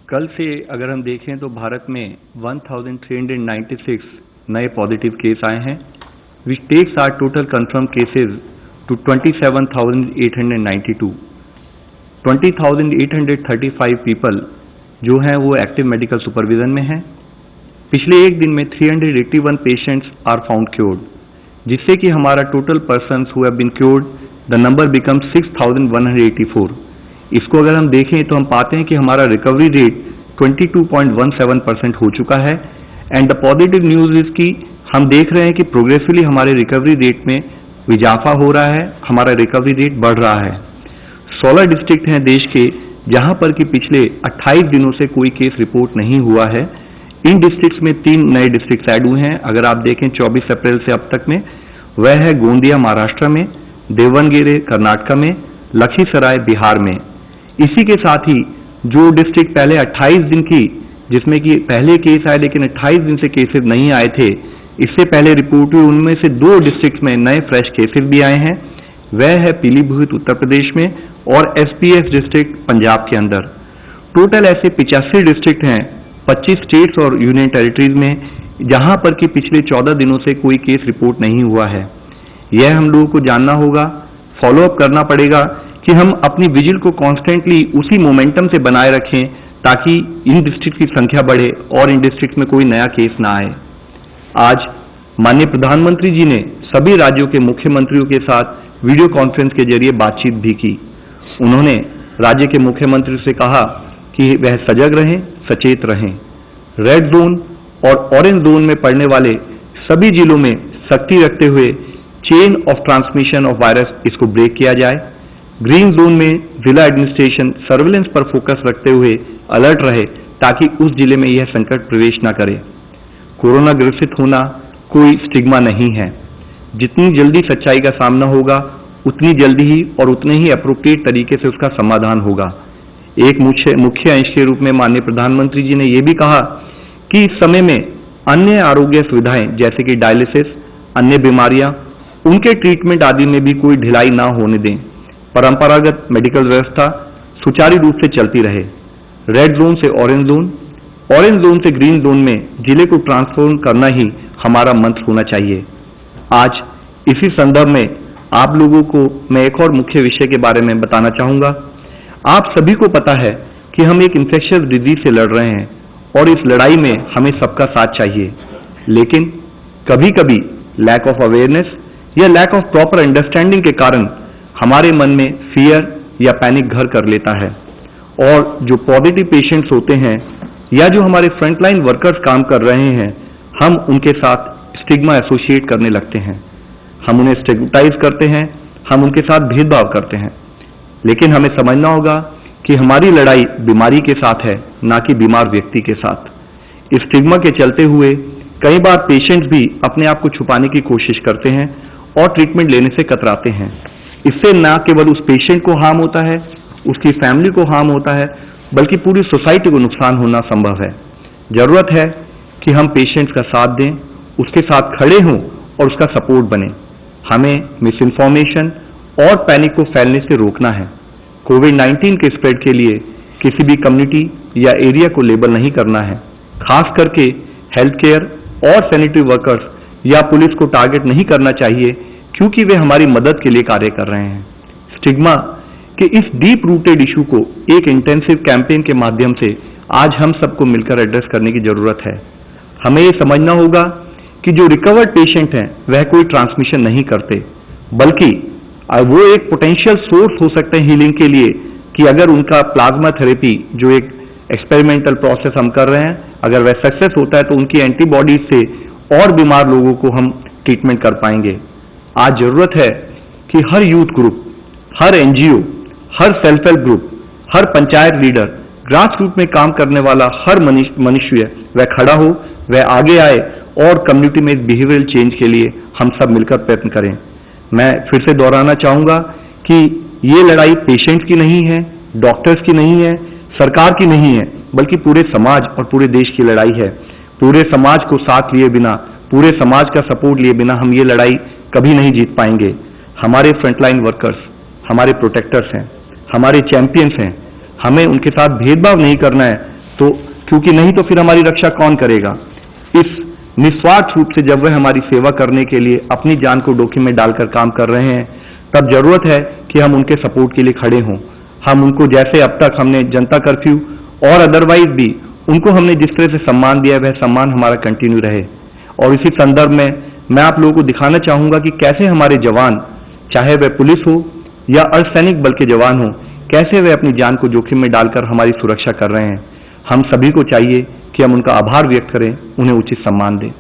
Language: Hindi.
कल से अगर हम देखें तो भारत में 1396 नए पॉजिटिव केस आए हैं, which takes our total confirm cases to 27,892। 20,835 people जो हैं वो एक्टिव मेडिकल सुपरविजन में हैं। पिछले एक दिन में 381 पेशेंट्स आर फाउंड क्योर्ड, जिससे कि हमारा total persons who have been cured the number become 6,184। इसको अगर हम देखें तो हम पाते हैं कि हमारा रिकवरी रेट 22.17% हो चुका है। And the positive news is कि हम देख रहे हैं कि प्रोग्रेसिवली हमारे रिकवरी रेट में इजाफा हो रहा है, हमारा रिकवरी रेट बढ़ रहा है। 16 डिस्ट्रिक्ट हैं देश के जहां पर कि पिछले 28 दिनों से कोई केस रिपोर्ट नहीं हुआ है। इन डिस्ट्रिक्ट्स में 3 नए डिस्ट्रिक्ट ऐड हुए हैं। अगर आप देखें 24 अप्रैल से अब तक में, वह है गोंदिया महाराष्ट्र में, देवनगिरी कर्नाटक में, लखीसराय बिहार में। इसी के साथ ही जो डिस्ट्रिक्ट पहले 28 दिन की, जिसमें कि पहले केस आए लेकिन 28 दिन से केसेस नहीं आए थे, इससे पहले रिपोर्ट हुई, उनमें से 2 डिस्ट्रिक्ट में नए फ्रेश केसेस भी आए हैं। वह है पीलीभीत उत्तर प्रदेश में और एसपीएस डिस्ट्रिक्ट पंजाब के अंदर। टोटल ऐसे 85 डिस्ट्रिक्ट हैं 25 स्टेट्स और यूनियन टेरिटरीज में, जहां पर कि पिछले 14 दिनों से कोई केस रिपोर्ट नहीं हुआ है। यह हम लोगों को जानना होगा, फॉलोअप करना पड़ेगा कि हम अपनी विजिल को कॉन्स्टेंटली उसी मोमेंटम से बनाए रखें ताकि इन डिस्ट्रिक्ट की संख्या बढ़े और इन डिस्ट्रिक्ट में कोई नया केस ना आए। आज माननीय प्रधानमंत्री जी ने सभी राज्यों के मुख्यमंत्रियों के साथ वीडियो कॉन्फ्रेंस के जरिए बातचीत भी की। उन्होंने राज्य के मुख्यमंत्री से कहा कि वह सजग रहें, सचेत रहें। रेड जोन और ऑरेंज जोन में पड़ने वाले सभी जिलों में सख्ती रखते हुए chain of transmission of virus इसको ब्रेक किया जाए। ग्रीन जोन में जिला एडमिनिस्ट्रेशन सर्विलेंस पर फोकस रखते हुए अलर्ट रहे ताकि उस जिले में यह संकट प्रवेश न करे। कोरोना ग्रसित होना कोई स्टिग्मा नहीं है। जितनी जल्दी सच्चाई का सामना होगा उतनी जल्दी ही और उतने ही अप्रोप्रिएट तरीके से उसका समाधान होगा। एक मुख्य अंश के रूप में माननीय प्रधानमंत्री जी ने यह भी कहा कि इस समय में अन्य आरोग्य सुविधाएं जैसे कि डायलिसिस, अन्य बीमारियां, उनके ट्रीटमेंट आदि में भी कोई ढिलाई ना होने दें। परंपरागत मेडिकल व्यवस्था सुचारू रूप से चलती रहे। रेड जोन से ऑरेंज जोन, ऑरेंज जोन से ग्रीन जोन में जिले को ट्रांसफॉर्म करना ही हमारा मंत्र होना चाहिए। आज इसी संदर्भ में आप लोगों को मैं एक और मुख्य विषय के बारे में बताना चाहूंगा। आप सभी को पता है कि हम एक इंफेक्शियस डिजीज से लड़ रहे हैं और इस लड़ाई में हमें सबका साथ चाहिए, लेकिन कभी कभी लैक ऑफ अवेयरनेस या लैक ऑफ प्रॉपर अंडरस्टैंडिंग के कारण हमारे मन में फियर या पैनिक घर कर लेता है और जो पॉजिटिव पेशेंट्स होते हैं या जो हमारे फ्रंटलाइन वर्कर्स काम कर रहे हैं, हम उनके साथ स्टिग्मा एसोसिएट करने लगते हैं। हम उन्हें स्टिग्मेटाइज करते हैं, हम उनके साथ भेदभाव करते हैं। लेकिन हमें समझना होगा कि हमारी लड़ाई बीमारी के साथ है, ना कि बीमार व्यक्ति के साथ। इस स्टिग्मा के चलते हुए कई बार पेशेंट्स भी अपने आप को छुपाने की कोशिश करते हैं और ट्रीटमेंट लेने से कतराते हैं। इससे न केवल उस पेशेंट को हार्म होता है, उसकी फैमिली को हार्म होता है, बल्कि पूरी सोसाइटी को नुकसान होना संभव है। जरूरत है कि हम पेशेंट्स का साथ दें, उसके साथ खड़े हों और उसका सपोर्ट बने। हमें मिस इन्फॉर्मेशन और पैनिक को फैलने से रोकना है। कोविड-19 के स्प्रेड के लिए किसी भी कम्युनिटी या एरिया को लेबल नहीं करना है। खास करके हेल्थ केयर और सैनिटरी वर्कर्स या पुलिस को टारगेट नहीं करना चाहिए, क्योंकि वे हमारी मदद के लिए कार्य कर रहे हैं। स्टिग्मा के इस डीप रूटेड इशू को एक इंटेंसिव कैंपेन के माध्यम से आज हम सबको मिलकर एड्रेस करने की जरूरत है। हमें ये समझना होगा कि जो रिकवर्ड पेशेंट हैं वह कोई ट्रांसमिशन नहीं करते, बल्कि वो एक पोटेंशियल सोर्स हो सकते हैं हीलिंग के लिए कि अगर उनका प्लाज्मा थेरेपी जो एक एक्सपेरिमेंटल प्रोसेस हम कर रहे हैं, अगर वह सक्सेस होता है तो उनकी एंटीबॉडीज से और बीमार लोगों को हम ट्रीटमेंट कर पाएंगे। आज जरूरत है कि हर यूथ ग्रुप, हर एनजीओ, हर सेल्फ हेल्प ग्रुप, हर पंचायत लीडर, ग्रास रूट में काम करने वाला हर मनुष्य वह खड़ा हो, वह आगे आए और कम्युनिटी में बिहेवियरल चेंज के लिए हम सब मिलकर प्रयत्न करें। मैं फिर से दोहराना चाहूंगा कि ये लड़ाई पेशेंट्स की नहीं है, डॉक्टर्स की नहीं है, सरकार की नहीं है, बल्कि पूरे समाज और पूरे देश की लड़ाई है। पूरे समाज को साथ लिए बिना, पूरे समाज का सपोर्ट लिए बिना हम ये लड़ाई कभी नहीं जीत पाएंगे। हमारे फ्रंटलाइन वर्कर्स हमारे प्रोटेक्टर्स हैं, हमारे चैंपियंस हैं। हमें उनके साथ भेदभाव नहीं करना है, तो क्योंकि नहीं तो फिर हमारी रक्षा कौन करेगा। इस निस्वार्थ रूप से जब वह हमारी सेवा करने के लिए अपनी जान को जोखिम में डालकर काम कर रहे हैं, तब जरूरत है कि हम उनके सपोर्ट के लिए खड़े हों। हम उनको जैसे अब तक हमने जनता कर्फ्यू और अदरवाइज भी उनको हमने जिस तरह से सम्मान दिया, वह सम्मान हमारा कंटिन्यू रहे। और इसी संदर्भ में मैं आप लोगों को दिखाना चाहूंगा कि कैसे हमारे जवान, चाहे वह पुलिस हो या अर्धसैनिक बल के जवान हो, कैसे वे अपनी जान को जोखिम में डालकर हमारी सुरक्षा कर रहे हैं। हम सभी को चाहिए कि हम उनका आभार व्यक्त करें, उन्हें उचित सम्मान दें।